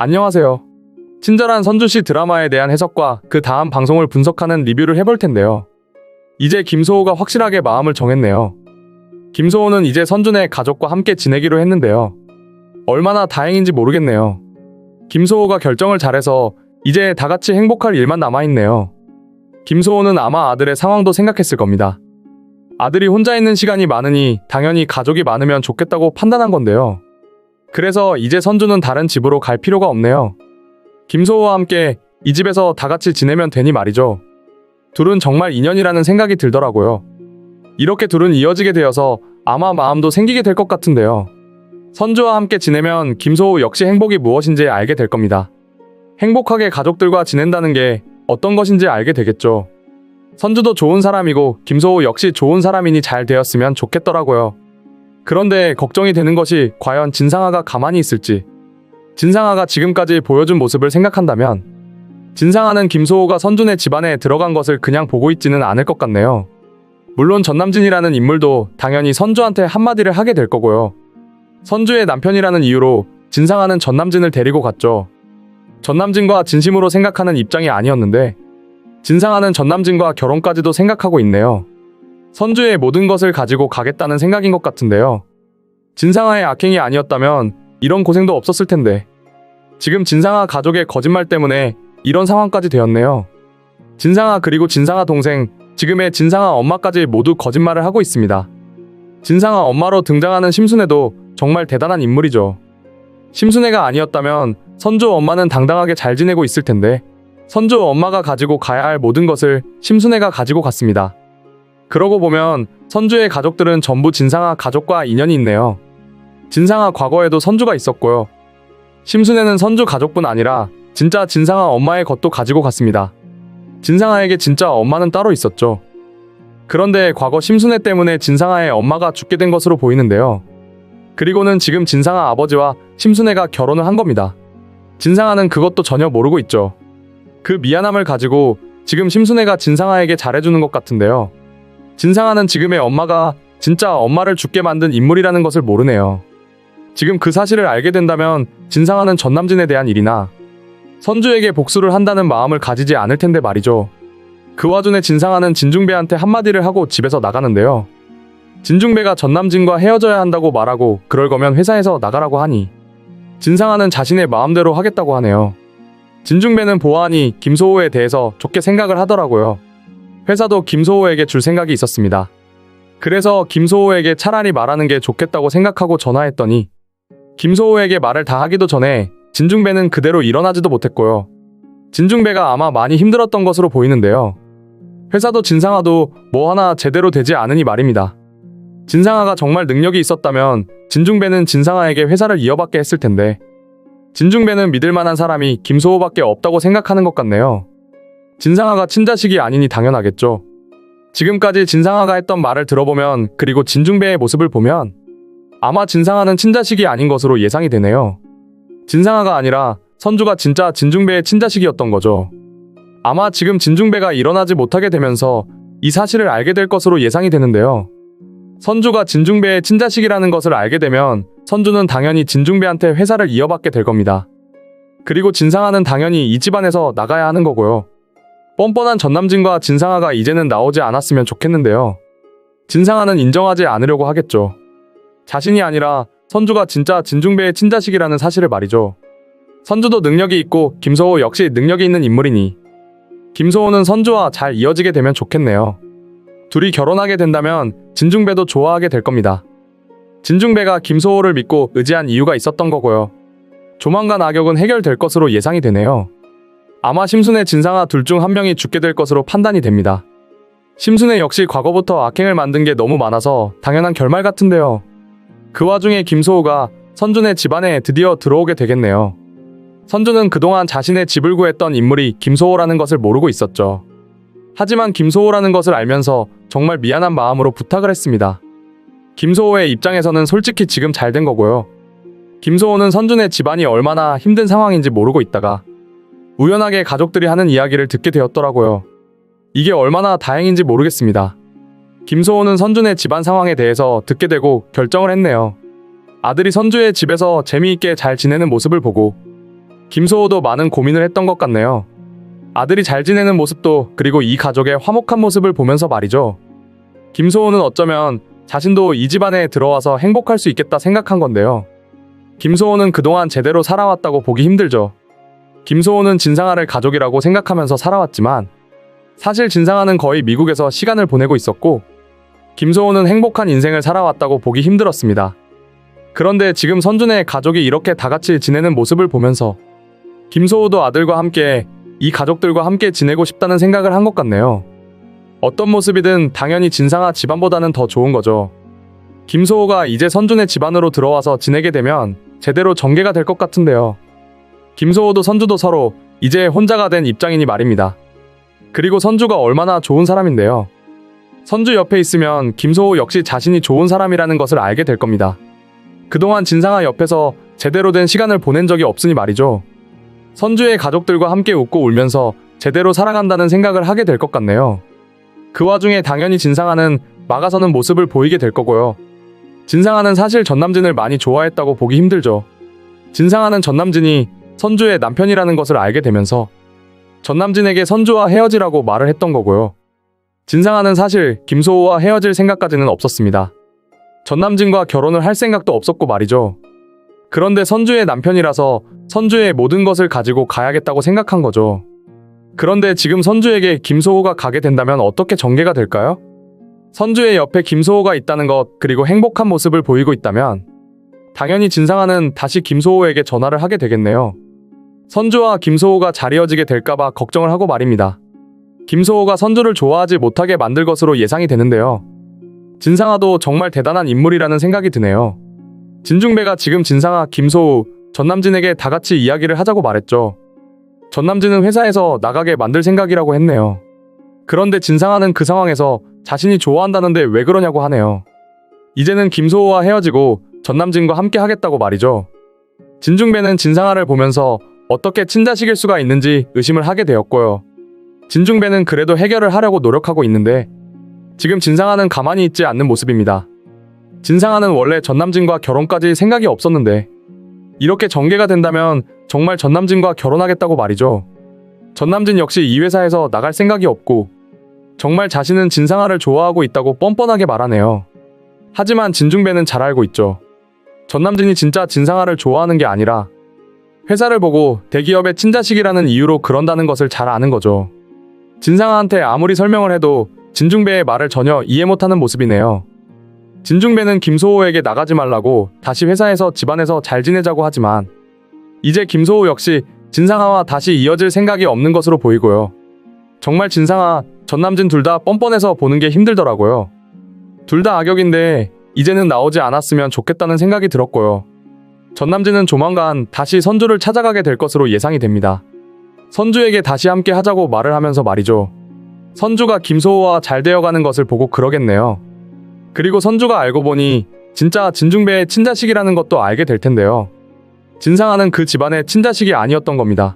안녕하세요. 친절한 선주씨 드라마에 대한 해석과 그 다음 방송을 분석하는 리뷰를 해볼 텐데요. 이제 김소호가 확실하게 마음을 정했네요. 김소호는 이제 선준의 가족과 함께 지내기로 했는데요. 얼마나 다행인지 모르겠네요. 김소호가 결정을 잘해서 이제 다 같이 행복할 일만 남아있네요. 김소호는 아마 아들의 상황도 생각했을 겁니다. 아들이 혼자 있는 시간이 많으니 당연히 가족이 많으면 좋겠다고 판단한 건데요. 그래서 이제 선주는 다른 집으로 갈 필요가 없네요. 김소호와 함께 이 집에서 다 같이 지내면 되니 말이죠. 둘은 정말 인연이라는 생각이 들더라고요. 이렇게 둘은 이어지게 되어서 아마 마음도 생기게 될 것 같은데요. 선주와 함께 지내면 김소호 역시 행복이 무엇인지 알게 될 겁니다. 행복하게 가족들과 지낸다는 게 어떤 것인지 알게 되겠죠. 선주도 좋은 사람이고 김소호 역시 좋은 사람이니 잘 되었으면 좋겠더라고요. 그런데 걱정이 되는 것이 과연 진상아가 가만히 있을지. 진상아가 지금까지 보여준 모습을 생각한다면 진상아는 김소호가 선준의 집안에 들어간 것을 그냥 보고 있지는 않을 것 같네요. 물론 전남진이라는 인물도 당연히 선주한테 한마디를 하게 될 거고요. 선주의 남편이라는 이유로 진상아는 전남진을 데리고 갔죠. 전남진과 진심으로 생각하는 입장이 아니었는데 진상아는 전남진과 결혼까지도 생각하고 있네요. 선주의 모든 것을 가지고 가겠다는 생각인 것 같은데요. 진상아의 악행이 아니었다면 이런 고생도 없었을 텐데 지금 진상아 가족의 거짓말 때문에 이런 상황까지 되었네요. 진상아 그리고 진상아 동생, 지금의 진상아 엄마까지 모두 거짓말을 하고 있습니다. 진상아 엄마로 등장하는 심순애도 정말 대단한 인물이죠. 심순애가 아니었다면 선주 엄마는 당당하게 잘 지내고 있을 텐데 선주 엄마가 가지고 가야 할 모든 것을 심순애가 가지고 갔습니다. 그러고 보면 선주의 가족들은 전부 진상아 가족과 인연이 있네요. 진상아 과거에도 선주가 있었고요. 심순애는 선주 가족뿐 아니라 진짜 진상아 엄마의 것도 가지고 갔습니다. 진상아에게 진짜 엄마는 따로 있었죠. 그런데 과거 심순애 때문에 진상아의 엄마가 죽게 된 것으로 보이는데요. 그리고는 지금 진상아 아버지와 심순애가 결혼을 한 겁니다. 진상아는 그것도 전혀 모르고 있죠. 그 미안함을 가지고 지금 심순애가 진상아에게 잘해주는 것 같은데요. 진상아는 지금의 엄마가 진짜 엄마를 죽게 만든 인물이라는 것을 모르네요. 지금 그 사실을 알게 된다면 진상아는 전남진에 대한 일이나 선주에게 복수를 한다는 마음을 가지지 않을 텐데 말이죠. 그 와중에 진상아는 진중배한테 한마디를 하고 집에서 나가는데요. 진중배가 전남진과 헤어져야 한다고 말하고 그럴 거면 회사에서 나가라고 하니 진상아는 자신의 마음대로 하겠다고 하네요. 진중배는 보아하니 김소호에 대해서 좋게 생각을 하더라고요. 회사도 김소호에게 줄 생각이 있었습니다. 그래서 김소호에게 차라리 말하는 게 좋겠다고 생각하고 전화했더니 김소호에게 말을 다 하기도 전에 진중배는 그대로 일어나지도 못했고요. 진중배가 아마 많이 힘들었던 것으로 보이는데요. 회사도 진상아도 뭐 하나 제대로 되지 않으니 말입니다. 진상아가 정말 능력이 있었다면 진중배는 진상아에게 회사를 이어받게 했을 텐데 진중배는 믿을 만한 사람이 김소호밖에 없다고 생각하는 것 같네요. 진상아가 친자식이 아니니 당연하겠죠. 지금까지 진상아가 했던 말을 들어보면 그리고 진중배의 모습을 보면 아마 진상아는 친자식이 아닌 것으로 예상이 되네요. 진상아가 아니라 선주가 진짜 진중배의 친자식이었던 거죠. 아마 지금 진중배가 일어나지 못하게 되면서 이 사실을 알게 될 것으로 예상이 되는데요. 선주가 진중배의 친자식이라는 것을 알게 되면 선주는 당연히 진중배한테 회사를 이어받게 될 겁니다. 그리고 진상아는 당연히 이 집안에서 나가야 하는 거고요. 뻔뻔한 전남진과 진상아가 이제는 나오지 않았으면 좋겠는데요. 진상아는 인정하지 않으려고 하겠죠. 자신이 아니라 선주가 진짜 진중배의 친자식이라는 사실을 말이죠. 선주도 능력이 있고 김소호 역시 능력이 있는 인물이니 김소호는 선주와 잘 이어지게 되면 좋겠네요. 둘이 결혼하게 된다면 진중배도 좋아하게 될 겁니다. 진중배가 김소호를 믿고 의지한 이유가 있었던 거고요. 조만간 악역은 해결될 것으로 예상이 되네요. 아마 심순애, 진상아 둘 중 한 명이 죽게 될 것으로 판단이 됩니다. 심순애 역시 과거부터 악행을 만든 게 너무 많아서 당연한 결말 같은데요. 그 와중에 김소호가 선준의 집안에 드디어 들어오게 되겠네요. 선준은 그동안 자신의 집을 구했던 인물이 김소호라는 것을 모르고 있었죠. 하지만 김소호라는 것을 알면서 정말 미안한 마음으로 부탁을 했습니다. 김소호의 입장에서는 솔직히 지금 잘 된 거고요. 김소호는 선준의 집안이 얼마나 힘든 상황인지 모르고 있다가 우연하게 가족들이 하는 이야기를 듣게 되었더라고요. 이게 얼마나 다행인지 모르겠습니다. 김소호는 선준의 집안 상황에 대해서 듣게 되고 결정을 했네요. 아들이 선주의 집에서 재미있게 잘 지내는 모습을 보고 김소호도 많은 고민을 했던 것 같네요. 아들이 잘 지내는 모습도 그리고 이 가족의 화목한 모습을 보면서 말이죠. 김소호는 어쩌면 자신도 이 집안에 들어와서 행복할 수 있겠다 생각한 건데요. 김소호는 그동안 제대로 살아왔다고 보기 힘들죠. 김소호는 진상아를 가족이라고 생각하면서 살아왔지만 사실 진상아는 거의 미국에서 시간을 보내고 있었고 김소호는 행복한 인생을 살아왔다고 보기 힘들었습니다. 그런데 지금 선준의 가족이 이렇게 다 같이 지내는 모습을 보면서 김소호도 아들과 함께 이 가족들과 함께 지내고 싶다는 생각을 한 것 같네요. 어떤 모습이든 당연히 진상아 집안보다는 더 좋은 거죠. 김소호가 이제 선준의 집안으로 들어와서 지내게 되면 제대로 전개가 될 것 같은데요. 김소호도 선주도 서로 이제 혼자가 된 입장이니 말입니다. 그리고 선주가 얼마나 좋은 사람인데요. 선주 옆에 있으면 김소호 역시 자신이 좋은 사람이라는 것을 알게 될 겁니다. 그동안 진상아 옆에서 제대로 된 시간을 보낸 적이 없으니 말이죠. 선주의 가족들과 함께 웃고 울면서 제대로 살아간다는 생각을 하게 될 것 같네요. 그 와중에 당연히 진상아는 막아서는 모습을 보이게 될 거고요. 진상아는 사실 전남진을 많이 좋아했다고 보기 힘들죠. 진상아는 전남진이 선주의 남편이라는 것을 알게 되면서 전남진에게 선주와 헤어지라고 말을 했던 거고요. 진상아는 사실 김소호와 헤어질 생각까지는 없었습니다. 전남진과 결혼을 할 생각도 없었고 말이죠. 그런데 선주의 남편이라서 선주의 모든 것을 가지고 가야겠다고 생각한 거죠. 그런데 지금 선주에게 김소호가 가게 된다면 어떻게 전개가 될까요? 선주의 옆에 김소호가 있다는 것 그리고 행복한 모습을 보이고 있다면 당연히 진상아는 다시 김소호에게 전화를 하게 되겠네요. 선주와 김소호가 잘 이어지게 될까봐 걱정을 하고 말입니다. 김소호가 선주를 좋아하지 못하게 만들 것으로 예상이 되는데요. 진상아도 정말 대단한 인물이라는 생각이 드네요. 진중배가 지금 진상아, 김소호, 전남진에게 다 같이 이야기를 하자고 말했죠. 전남진은 회사에서 나가게 만들 생각이라고 했네요. 그런데 진상아는 그 상황에서 자신이 좋아한다는데 왜 그러냐고 하네요. 이제는 김소호와 헤어지고 전남진과 함께 하겠다고 말이죠. 진중배는 진상아를 보면서 어떻게 친자식일 수가 있는지 의심을 하게 되었고요. 진중배는 그래도 해결을 하려고 노력하고 있는데 지금 진상아는 가만히 있지 않는 모습입니다. 진상아는 원래 전남진과 결혼까지 생각이 없었는데 이렇게 전개가 된다면 정말 전남진과 결혼하겠다고 말이죠. 전남진 역시 이 회사에서 나갈 생각이 없고 정말 자신은 진상아를 좋아하고 있다고 뻔뻔하게 말하네요. 하지만 진중배는 잘 알고 있죠. 전남진이 진짜 진상아를 좋아하는 게 아니라 회사를 보고 대기업의 친자식이라는 이유로 그런다는 것을 잘 아는 거죠. 진상아한테 아무리 설명을 해도 진중배의 말을 전혀 이해 못하는 모습이네요. 진중배는 김소호에게 나가지 말라고 다시 회사에서 집안에서 잘 지내자고 하지만 이제 김소호 역시 진상아와 다시 이어질 생각이 없는 것으로 보이고요. 정말 진상아, 전남진 둘 다 뻔뻔해서 보는 게 힘들더라고요. 둘 다 악역인데 이제는 나오지 않았으면 좋겠다는 생각이 들었고요. 전남진은 조만간 다시 선주를 찾아가게 될 것으로 예상이 됩니다. 선주에게 다시 함께 하자고 말을 하면서 말이죠. 선주가 김소호와 잘 되어가는 것을 보고 그러겠네요. 그리고 선주가 알고 보니 진짜 진중배의 친자식이라는 것도 알게 될 텐데요. 진상아는 그 집안의 친자식이 아니었던 겁니다.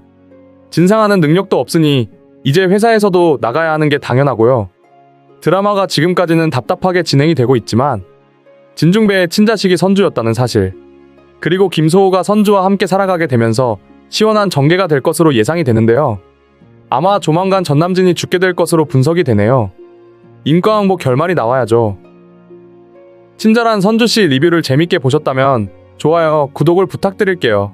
진상아는 능력도 없으니 이제 회사에서도 나가야 하는 게 당연하고요. 드라마가 지금까지는 답답하게 진행이 되고 있지만 진중배의 친자식이 선주였다는 사실, 그리고 김소호가 선주와 함께 살아가게 되면서 시원한 전개가 될 것으로 예상이 되는데요. 아마 조만간 전남진이 죽게 될 것으로 분석이 되네요. 인과응보 결말이 나와야죠. 친절한 선주씨 리뷰를 재밌게 보셨다면 좋아요, 구독을 부탁드릴게요.